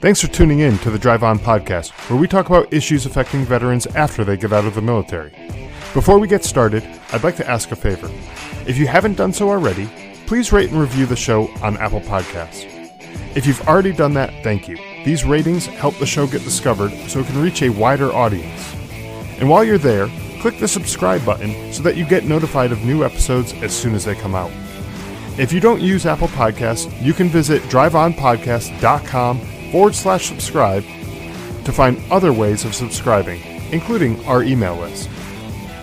Thanks for tuning in to the Drive On podcast, where we talk about issues affecting veterans after they get out of the military. Before we get started, I'd like to ask a favor. If you haven't done so already, please rate and review the show on Apple Podcasts. If you've already done that, thank you. These ratings help the show get discovered so it can reach a wider audience. And while you're there, click the subscribe button so that you get notified of new episodes as soon as they come out. If you don't use Apple Podcasts, you can visit driveonpodcast.com/subscribe to find other ways of subscribing, including our email list.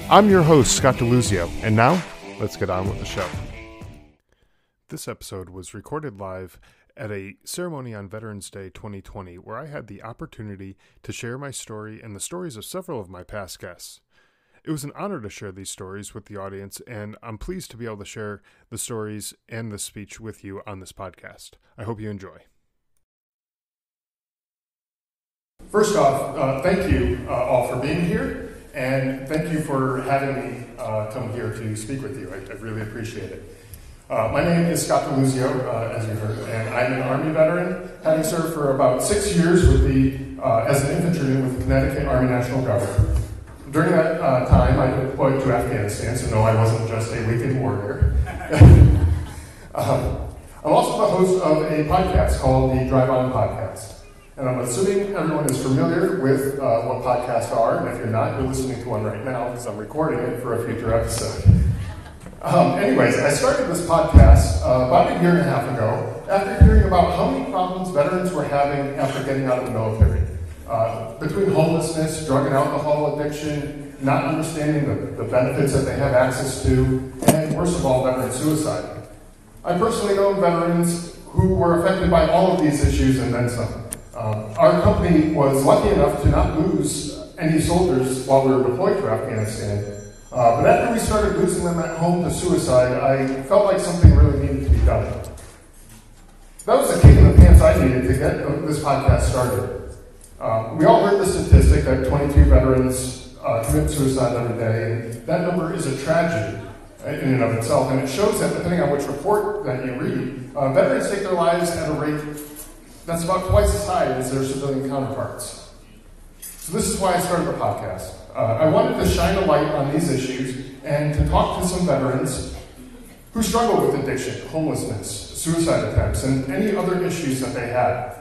I'm your host, Scott DeLuzio, and now, let's get on with the show. This episode was recorded live at a ceremony on Veterans Day 2020, where I had the opportunity to share my story and the stories of several of my past guests. It was an honor to share these stories with the audience, and I'm pleased to be able to share the stories and the speech with you on this podcast. I hope you enjoy. First off, thank you all for being here, and thank you for having me come here to speak with you. I really appreciate it. My name is Scott DeLuzio, as you heard, and I'm an Army veteran, having served for about 6 years with as an infantryman with the Connecticut Army National Guard. During that time, I deployed to Afghanistan, so no, I wasn't just a weekend warrior. I'm also the host of a podcast called the Drive On Podcast. And I'm assuming everyone is familiar with what podcasts are, and if you're not, you're listening to one right now because I'm recording it for a future episode. Anyways, I started this podcast about a year and a half ago after hearing about how many problems veterans were having after getting out of the military. Between homelessness, drug and alcohol addiction, not understanding the benefits that they have access to, and worst of all, veteran suicide. I personally know veterans who were affected by all of these issues and then some. Our company was lucky enough to not lose any soldiers while we were deployed to Afghanistan. But after we started losing them at home to suicide, I felt like something really needed to be done. That was the kick in the pants I needed to get this podcast started. We all heard the statistic that 22 veterans commit suicide every day, and that number is a tragedy in and of itself. And it shows that, depending on which report that you read, veterans take their lives at a rate that's about twice as high as their civilian counterparts. So this is why I started the podcast. I wanted to shine a light on these issues and to talk to some veterans who struggle with addiction, homelessness, suicide attempts, and any other issues that they had.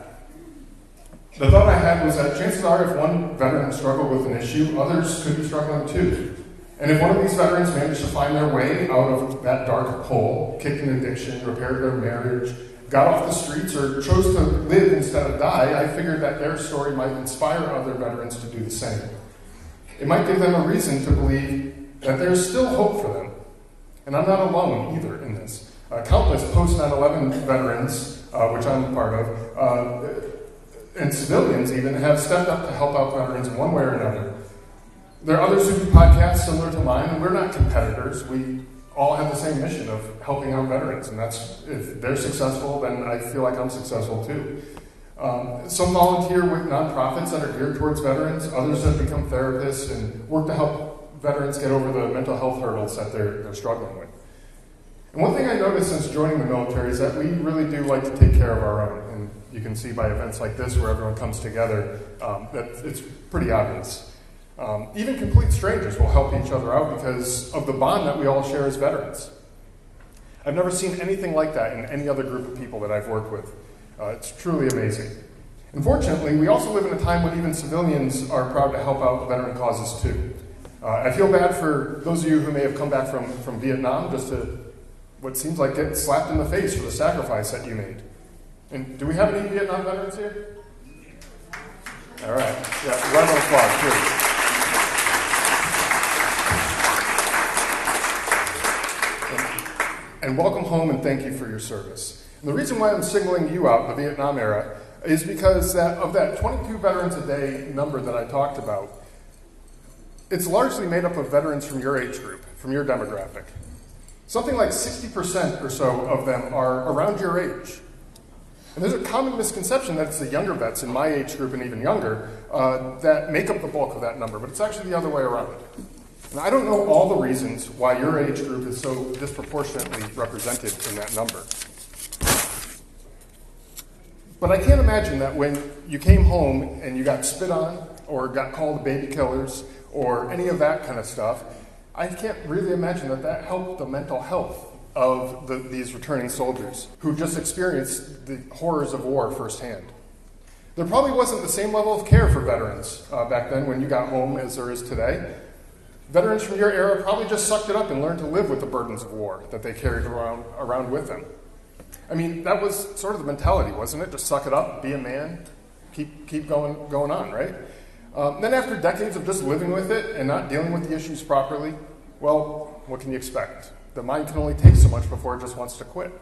The thought I had was that chances are if one veteran struggled with an issue, others could be struggling too. And if one of these veterans managed to find their way out of that dark hole, kicked an addiction, repaired their marriage, got off the streets, or chose to live instead of die, I figured that their story might inspire other veterans to do the same. It might give them a reason to believe that there's still hope for them. And I'm not alone either in this. Countless post-9/11 veterans, which I'm a part of, and civilians even, have stepped up to help out veterans in one way or another. There are others who do podcasts similar to mine, and we're not competitors. We all have the same mission of helping out veterans, and that's, if they're successful, then I feel like I'm successful too. Some volunteer with nonprofits that are geared towards veterans. Others have become therapists and work to help veterans get over the mental health hurdles that they're struggling with. And one thing I noticed since joining the military is that we really do like to take care of our own. And you can see by events like this where everyone comes together that it's pretty obvious. Even complete strangers will help each other out because of the bond that we all share as veterans. I've never seen anything like that in any other group of people that I've worked with. It's truly amazing. Unfortunately, we also live in a time when even civilians are proud to help out veteran causes too. I feel bad for those of you who may have come back from Vietnam just to what seems like get slapped in the face for the sacrifice that you made. And do we have any Vietnam veterans here? All right. Yeah, round of applause, please. And welcome home and thank you for your service. And the reason why I'm singling you out, the Vietnam era, is because of that 22 veterans a day number that I talked about, it's largely made up of veterans from your age group, from your demographic. Something like 60% or so of them are around your age. And there's a common misconception that it's the younger vets in my age group and even younger that make up the bulk of that number, but it's actually the other way around. And I don't know all the reasons why your age group is so disproportionately represented in that number. But I can't imagine that when you came home and you got spit on or got called baby killers or any of that kind of stuff, I can't really imagine that that helped the mental health of these returning soldiers who just experienced the horrors of war firsthand. There probably wasn't the same level of care for veterans back then when you got home as there is today. Veterans from your era probably just sucked it up and learned to live with the burdens of war that they carried around with them. I mean, that was sort of the mentality, wasn't it? Just suck it up, be a man, keep going on, right? Then after decades of just living with it and not dealing with the issues properly, well, what can you expect? The mind can only take so much before it just wants to quit.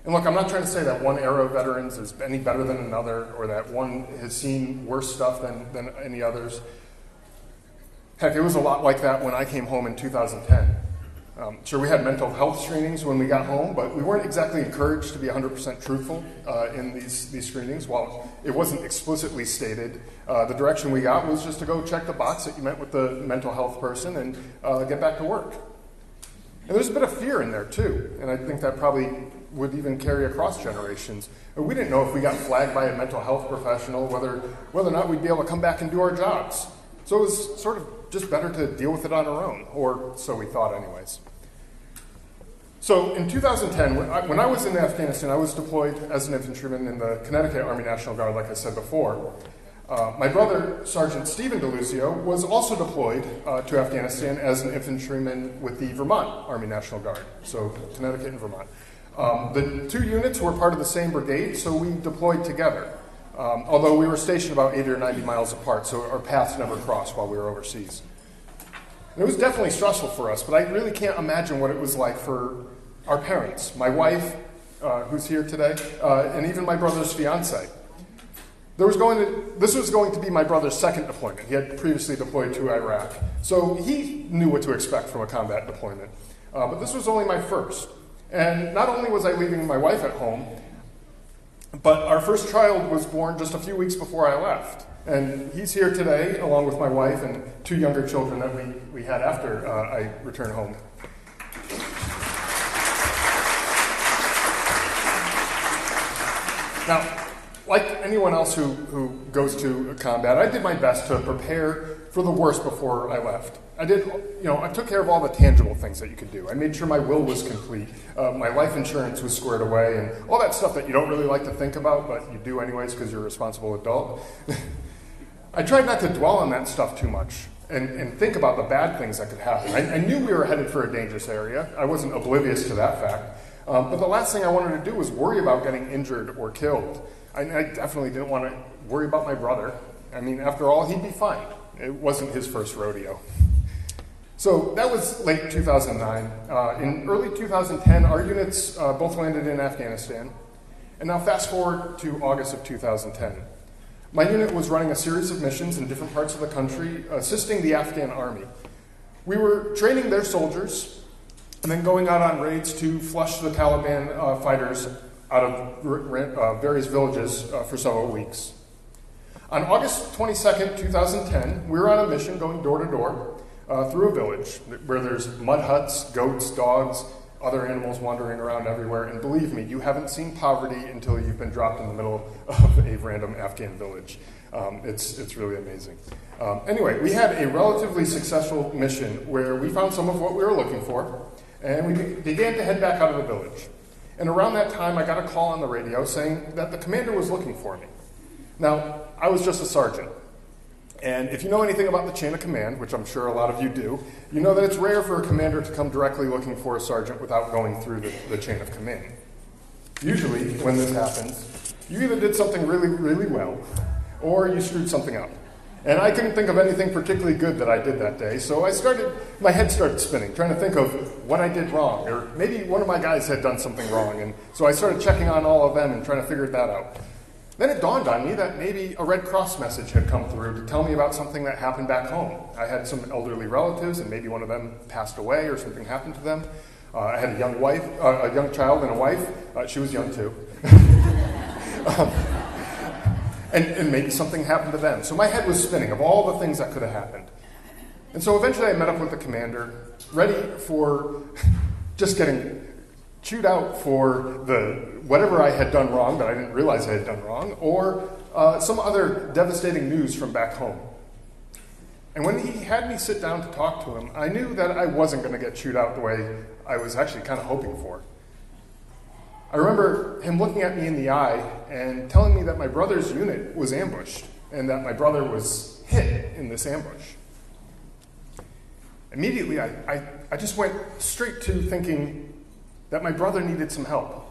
And look, I'm not trying to say that one era of veterans is any better than another or that one has seen worse stuff than any others. Heck, it was a lot like that when I came home in 2010. Sure, we had mental health screenings when we got home, but we weren't exactly encouraged to be 100% truthful in these screenings. While it wasn't explicitly stated, the direction we got was just to go check the box that you met with the mental health person and get back to work. And there's a bit of fear in there too, and I think that probably would even carry across generations. We didn't know if we got flagged by a mental health professional, whether or not we'd be able to come back and do our jobs. So it was sort of just better to deal with it on our own, or so we thought anyways. So in 2010, when I was in Afghanistan, I was deployed as an infantryman in the Connecticut Army National Guard, like I said before. My brother, Sergeant Stephen DeLucio, was also deployed to Afghanistan as an infantryman with the Vermont Army National Guard, so Connecticut and Vermont. The two units were part of the same brigade, so we deployed together, although we were stationed about 80 or 90 miles apart, so our paths never crossed while we were overseas. And it was definitely stressful for us, but I really can't imagine what it was like for our parents, my wife, who's here today, and even my brother's fiance. This was going to be my brother's second deployment. He had previously deployed to Iraq, so he knew what to expect from a combat deployment. But this was only my first. And not only was I leaving my wife at home, but our first child was born just a few weeks before I left. And he's here today, along with my wife and two younger children that we had after I returned home. Now, like anyone else who goes to combat, I did my best to prepare for the worst before I left. I took care of all the tangible things that you could do. I made sure my will was complete, my life insurance was squared away, and all that stuff that you don't really like to think about, but you do anyways because you're a responsible adult. I tried not to dwell on that stuff too much and think about the bad things that could happen. I knew we were headed for a dangerous area. I wasn't oblivious to that fact. But the last thing I wanted to do was worry about getting injured or killed. I definitely didn't want to worry about my brother. I mean, after all, he'd be fine. It wasn't his first rodeo. So that was late 2009. In early 2010, our units both landed in Afghanistan. And now fast forward to August of 2010. My unit was running a series of missions in different parts of the country, assisting the Afghan army. We were training their soldiers and then going out on raids to flush the Taliban fighters out of various villages for several weeks. On August 22nd, 2010, we were on a mission going door to door through a village where there's mud huts, goats, dogs, other animals wandering around everywhere. And believe me, you haven't seen poverty until you've been dropped in the middle of a random Afghan village. It's really amazing. Anyway, we had a relatively successful mission where we found some of what we were looking for, and we began to head back out of the village. And around that time, I got a call on the radio saying that the commander was looking for me. Now, I was just a sergeant. And if you know anything about the chain of command, which I'm sure a lot of you do, you know that it's rare for a commander to come directly looking for a sergeant without going through the chain of command. Usually, when this happens, you either did something really, really well, or you screwed something up. And I couldn't think of anything particularly good that I did that day, so my head started spinning, trying to think of what I did wrong, or maybe one of my guys had done something wrong, and so I started checking on all of them and trying to figure that out. Then it dawned on me that maybe a Red Cross message had come through to tell me about something that happened back home. I had some elderly relatives, and maybe one of them passed away or something happened to them. I had a young child and a wife. She was young too. And maybe something happened to them. So my head was spinning of all the things that could have happened. And so eventually I met up with the commander, ready for just getting chewed out for whatever I had done wrong that I didn't realize I had done wrong, or some other devastating news from back home. And when he had me sit down to talk to him, I knew that I wasn't going to get chewed out the way I was actually kind of hoping for. I remember him looking at me in the eye and telling me that my brother's unit was ambushed and that my brother was hit in this ambush. Immediately, I just went straight to thinking that my brother needed some help.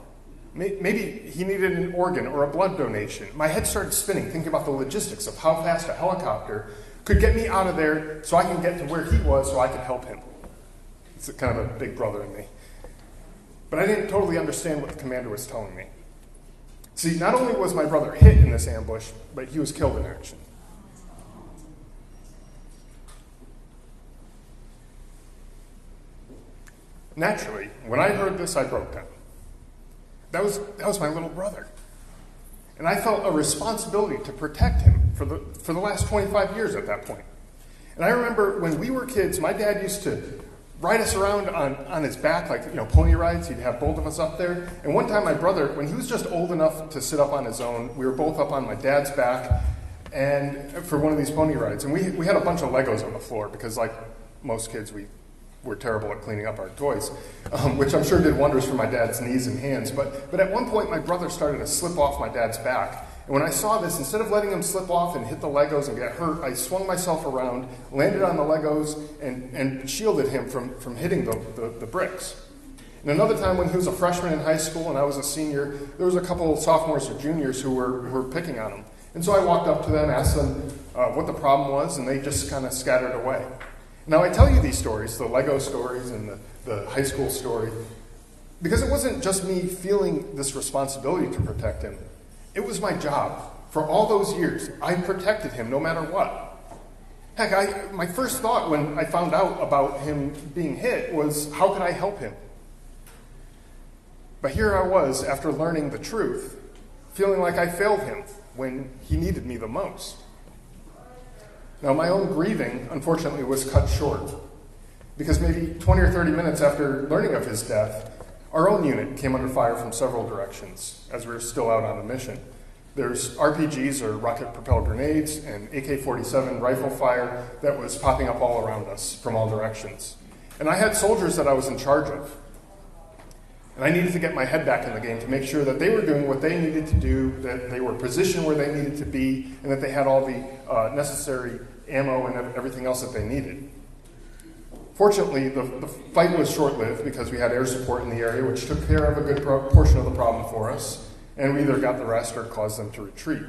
Maybe he needed an organ or a blood donation. My head started spinning, thinking about the logistics of how fast a helicopter could get me out of there so I can get to where he was so I could help him. It's kind of a big brother in me. But I didn't totally understand what the commander was telling me. See, not only was my brother hit in this ambush, but he was killed in action. Naturally, when I heard this, I broke down. That was my little brother. And I felt a responsibility to protect him for the last 25 years at that point. And I remember when we were kids, my dad used to ride us around on his back, like, pony rides. He'd have both of us up there. And one time my brother, when he was just old enough to sit up on his own, we were both up on my dad's back and for one of these pony rides. And we had a bunch of Legos on the floor because, like most kids, we're terrible at cleaning up our toys, which I'm sure did wonders for my dad's knees and hands. But at one point, my brother started to slip off my dad's back. And when I saw this, instead of letting him slip off and hit the Legos and get hurt, I swung myself around, landed on the Legos, and shielded him from hitting the bricks. And another time when he was a freshman in high school and I was a senior, there was a couple of sophomores or juniors who were picking on him. And so I walked up to them, asked them what the problem was, and they just kind of scattered away. Now, I tell you these stories, the Lego stories and the high school story, because it wasn't just me feeling this responsibility to protect him. It was my job. For all those years, I protected him no matter what. Heck, my first thought when I found out about him being hit was, how could I help him? But here I was, after learning the truth, feeling like I failed him when he needed me the most. Now, my own grieving, unfortunately, was cut short, because maybe 20 or 30 minutes after learning of his death, our own unit came under fire from several directions, as we were still out on a mission. There's RPGs, or rocket-propelled grenades, and AK-47 rifle fire that was popping up all around us from all directions. And I had soldiers that I was in charge of. And I needed to get my head back in the game to make sure that they were doing what they needed to do, that they were positioned where they needed to be, and that they had all the necessary ammo and everything else that they needed. Fortunately, the fight was short-lived because we had air support in the area, which took care of a good portion of the problem for us, and we either got the rest or caused them to retreat.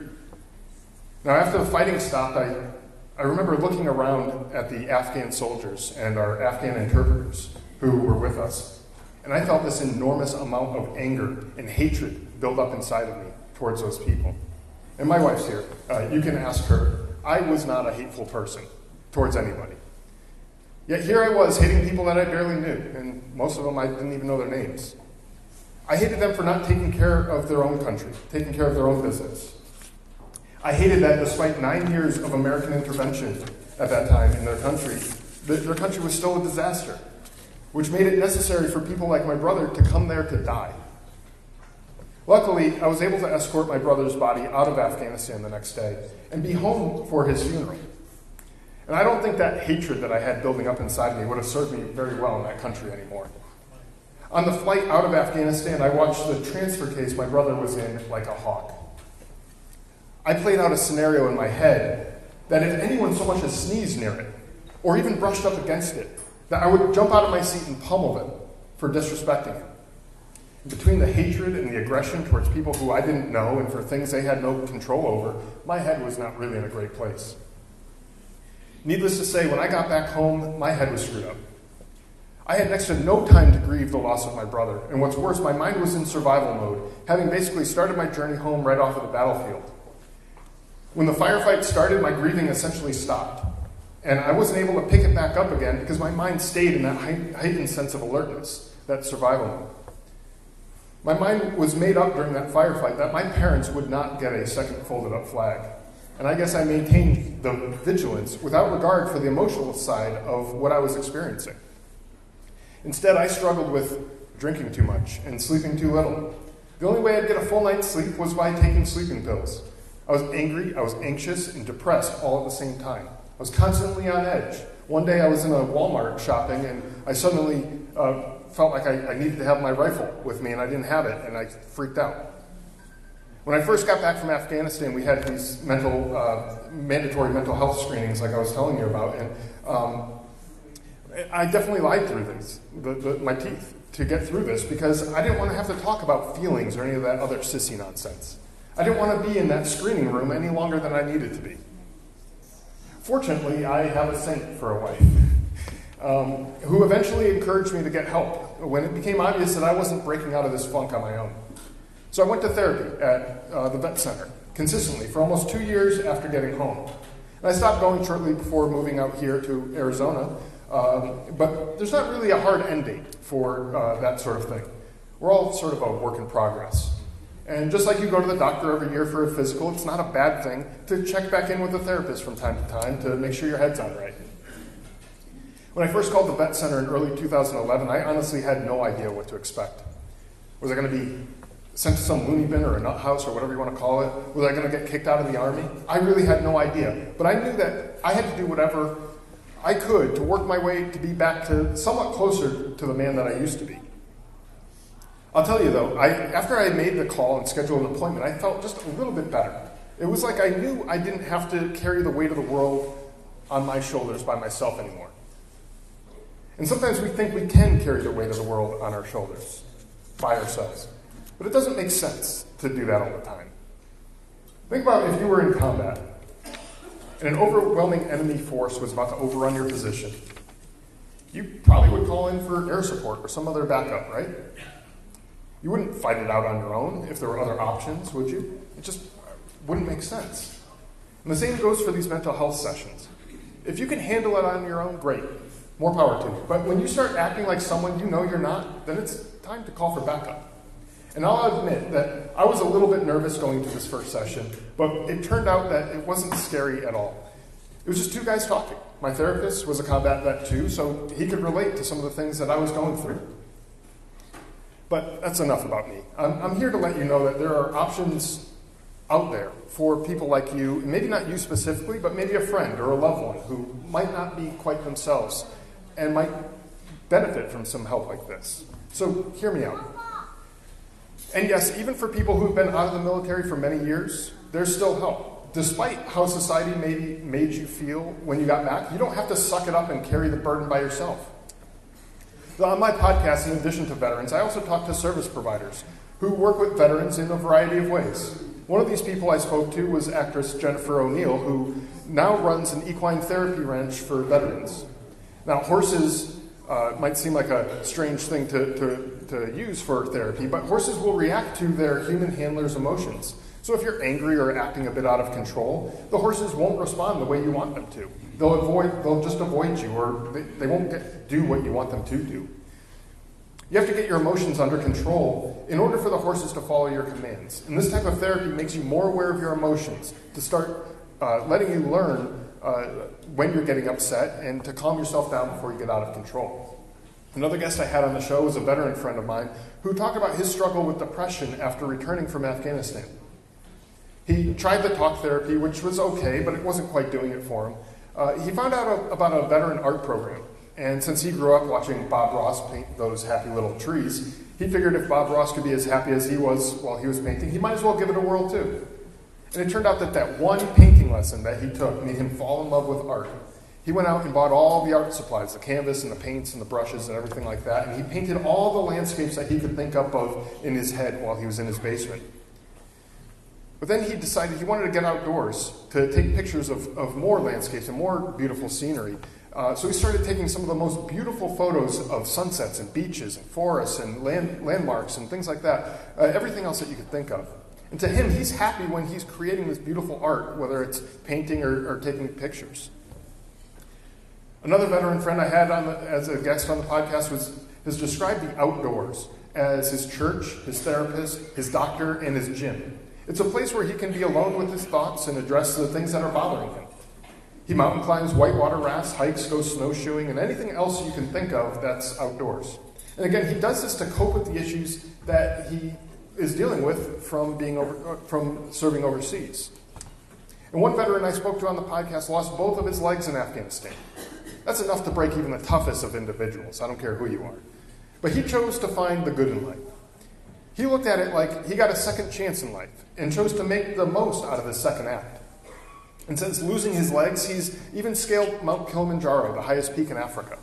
Now, after the fighting stopped, I remember looking around at the Afghan soldiers and our Afghan interpreters who were with us, and I felt this enormous amount of anger and hatred build up inside of me towards those people. And my wife's here. You can ask her. I was not a hateful person towards anybody. Yet here I was, hating people that I barely knew, and most of them I didn't even know their names. I hated them for not taking care of their own country, taking care of their own business. I hated that despite 9 years of American intervention at that time in their country was still a disaster, which made it necessary for people like my brother to come there to die. Luckily, I was able to escort my brother's body out of Afghanistan the next day and be home for his funeral. And I don't think that hatred that I had building up inside me would have served me very well in that country anymore. On the flight out of Afghanistan, I watched the transfer case my brother was in like a hawk. I played out a scenario in my head that if anyone so much as sneezed near it, or even brushed up against it, that I would jump out of my seat and pummel them for disrespecting him. Between the hatred and the aggression towards people who I didn't know and for things they had no control over, my head was not really in a great place. Needless to say, when I got back home, my head was screwed up. I had next to no time to grieve the loss of my brother, and what's worse, my mind was in survival mode, having basically started my journey home right off of the battlefield. When the firefight started, my grieving essentially stopped, and I wasn't able to pick it back up again because my mind stayed in that heightened sense of alertness, that survival mode. My mind was made up during that firefight that my parents would not get a second folded up flag. And I guess I maintained the vigilance without regard for the emotional side of what I was experiencing. Instead, I struggled with drinking too much, and sleeping too little. The only way I'd get a full night's sleep was by taking sleeping pills. I was angry, I was anxious, and depressed all at the same time. I was constantly on edge. One day I was in a Walmart shopping, and I suddenly felt like I needed to have my rifle with me, and I didn't have it, and I freaked out. When I first got back from Afghanistan, we had these mandatory mental health screenings like I was telling you about, and I definitely lied through these, my teeth, to get through this, because I didn't want to have to talk about feelings or any of that other sissy nonsense. I didn't want to be in that screening room any longer than I needed to be. Fortunately, I have a saint for a wife, who eventually encouraged me to get help when it became obvious that I wasn't breaking out of this funk on my own. So I went to therapy at the vet center consistently for almost 2 years after getting home. And I stopped going shortly before moving out here to Arizona, but there's not really a hard end date for that sort of thing. We're all sort of a work in progress. And just like you go to the doctor every year for a physical, it's not a bad thing to check back in with a therapist from time to time to make sure your head's on right. When I first called the vet center in early 2011, I honestly had no idea what to expect. Was I going to be sent to some loony bin or a nut house or whatever you want to call it? Was I going to get kicked out of the army? I really had no idea. But I knew that I had to do whatever I could to work my way to be back to somewhat closer to the man that I used to be. I'll tell you though, after I made the call and scheduled an appointment, I felt just a little bit better. It was like I knew I didn't have to carry the weight of the world on my shoulders by myself anymore. And sometimes we think we can carry the weight of the world on our shoulders by ourselves. But it doesn't make sense to do that all the time. Think about if you were in combat and an overwhelming enemy force was about to overrun your position. You probably would call in for air support or some other backup, right? You wouldn't fight it out on your own if there were other options, would you? It just wouldn't make sense. And the same goes for these mental health sessions. If you can handle it on your own, great. More power to you. But when you start acting like someone you know you're not, then it's time to call for backup. And I'll admit that I was a little bit nervous going to this first session, but it turned out that it wasn't scary at all. It was just two guys talking. My therapist was a combat vet too, so he could relate to some of the things that I was going through. But that's enough about me. I'm here to let you know that there are options out there for people like you, and maybe not you specifically, but maybe a friend or a loved one who might not be quite themselves and might benefit from some help like this. So hear me out. And yes, even for people who've been out of the military for many years, there's still help. Despite how society maybe made you feel when you got back, you don't have to suck it up and carry the burden by yourself. On my podcast, in addition to veterans, I also talk to service providers who work with veterans in a variety of ways. One of these people I spoke to was actress Jennifer O'Neill, who now runs an equine therapy ranch for veterans. Now, horses might seem like a strange thing to use for therapy, but horses will react to their human handlers' emotions. So if you're angry or acting a bit out of control, the horses won't respond the way you want them to. They'll just avoid you, or they won't do what you want them to do. You have to get your emotions under control in order for the horses to follow your commands. And this type of therapy makes you more aware of your emotions, to start letting you learn when you're getting upset and to calm yourself down before you get out of control. Another guest I had on the show was a veteran friend of mine who talked about his struggle with depression after returning from Afghanistan. He tried the talk therapy, which was okay, but it wasn't quite doing it for him. He found out about a veteran art program, and since he grew up watching Bob Ross paint those happy little trees, he figured if Bob Ross could be as happy as he was while he was painting, he might as well give it a whirl too. And it turned out that one painting lesson that he took made him fall in love with art. He went out and bought all the art supplies, the canvas and the paints and the brushes and everything like that, and he painted all the landscapes that he could think up of in his head while he was in his basement. But then he decided he wanted to get outdoors to take pictures of more landscapes and more beautiful scenery. So he started taking some of the most beautiful photos of sunsets and beaches and forests and landmarks and things like that, everything else that you could think of. And to him, he's happy when he's creating this beautiful art, whether it's painting or taking pictures. Another veteran friend I had as a guest on the podcast has described the outdoors as his church, his therapist, his doctor, and his gym. It's a place where he can be alone with his thoughts and address the things that are bothering him. He mountain climbs whitewater rafts, hikes, goes snowshoeing, and anything else you can think of that's outdoors. And again, he does this to cope with the issues that he is dealing with from serving overseas. And one veteran I spoke to on the podcast lost both of his legs in Afghanistan. That's enough to break even the toughest of individuals. I don't care who you are. But he chose to find the good in life. He looked at it like he got a second chance in life and chose to make the most out of his second act. And since losing his legs, he's even scaled Mount Kilimanjaro, the highest peak in Africa.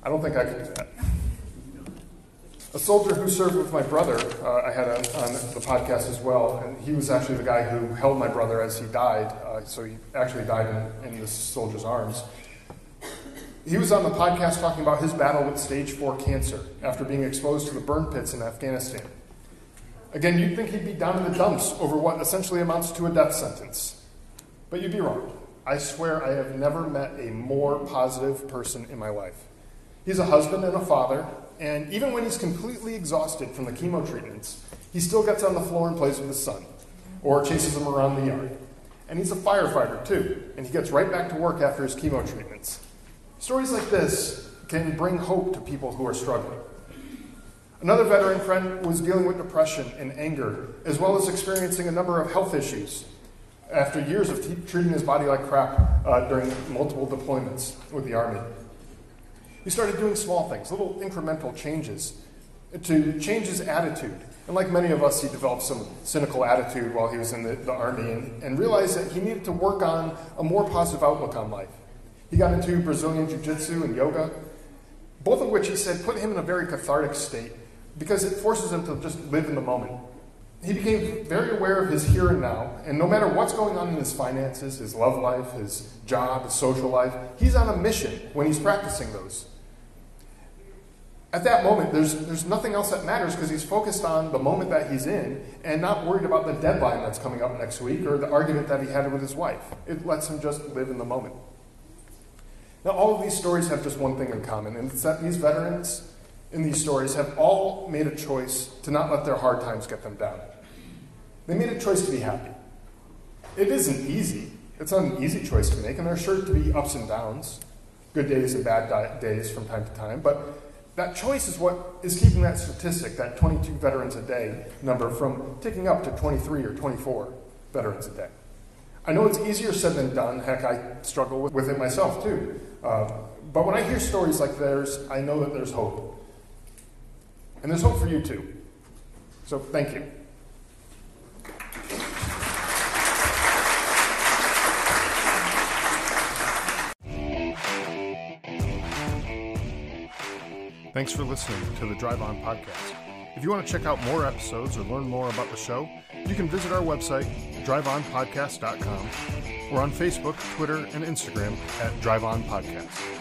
I don't think I could do that. A soldier who served with my brother, I had on the podcast as well, and he was actually the guy who held my brother as he died, so he actually died in this soldier's arms. He was on the podcast talking about his battle with stage 4 cancer after being exposed to the burn pits in Afghanistan. Again, you'd think he'd be down in the dumps over what essentially amounts to a death sentence. But you'd be wrong. I swear I have never met a more positive person in my life. He's a husband and a father, and even when he's completely exhausted from the chemo treatments, he still gets on the floor and plays with his son, or chases him around the yard. And he's a firefighter too, and he gets right back to work after his chemo treatments. Stories like this can bring hope to people who are struggling. Another veteran friend was dealing with depression and anger, as well as experiencing a number of health issues after years of treating his body like crap during multiple deployments with the Army. He started doing small things, little incremental changes, to change his attitude. And like many of us, he developed some cynical attitude while he was in the Army and realized that he needed to work on a more positive outlook on life. He got into Brazilian Jiu-Jitsu and yoga, both of which he said put him in a very cathartic state because it forces him to just live in the moment. He became very aware of his here and now, and no matter what's going on in his finances, his love life, his job, his social life, he's on a mission when he's practicing those. At that moment, there's nothing else that matters because he's focused on the moment that he's in and not worried about the deadline that's coming up next week or the argument that he had with his wife. It lets him just live in the moment. Now, all of these stories have just one thing in common, and it's that these veterans in these stories have all made a choice to not let their hard times get them down. They made a choice to be happy. It isn't easy. It's not an easy choice to make, and there's sure to be ups and downs, good days and bad days from time to time, but that choice is what is keeping that statistic, that 22 veterans a day number, from ticking up to 23 or 24 veterans a day. I know it's easier said than done. Heck, I struggle with it myself too. But when I hear stories like theirs, I know that there's hope. And there's hope for you too. So thank you. Thanks for listening to the Drive On Podcast. If you want to check out more episodes or learn more about the show, you can visit our website, driveonpodcast.com, or on Facebook, Twitter, and Instagram at Drive On Podcast.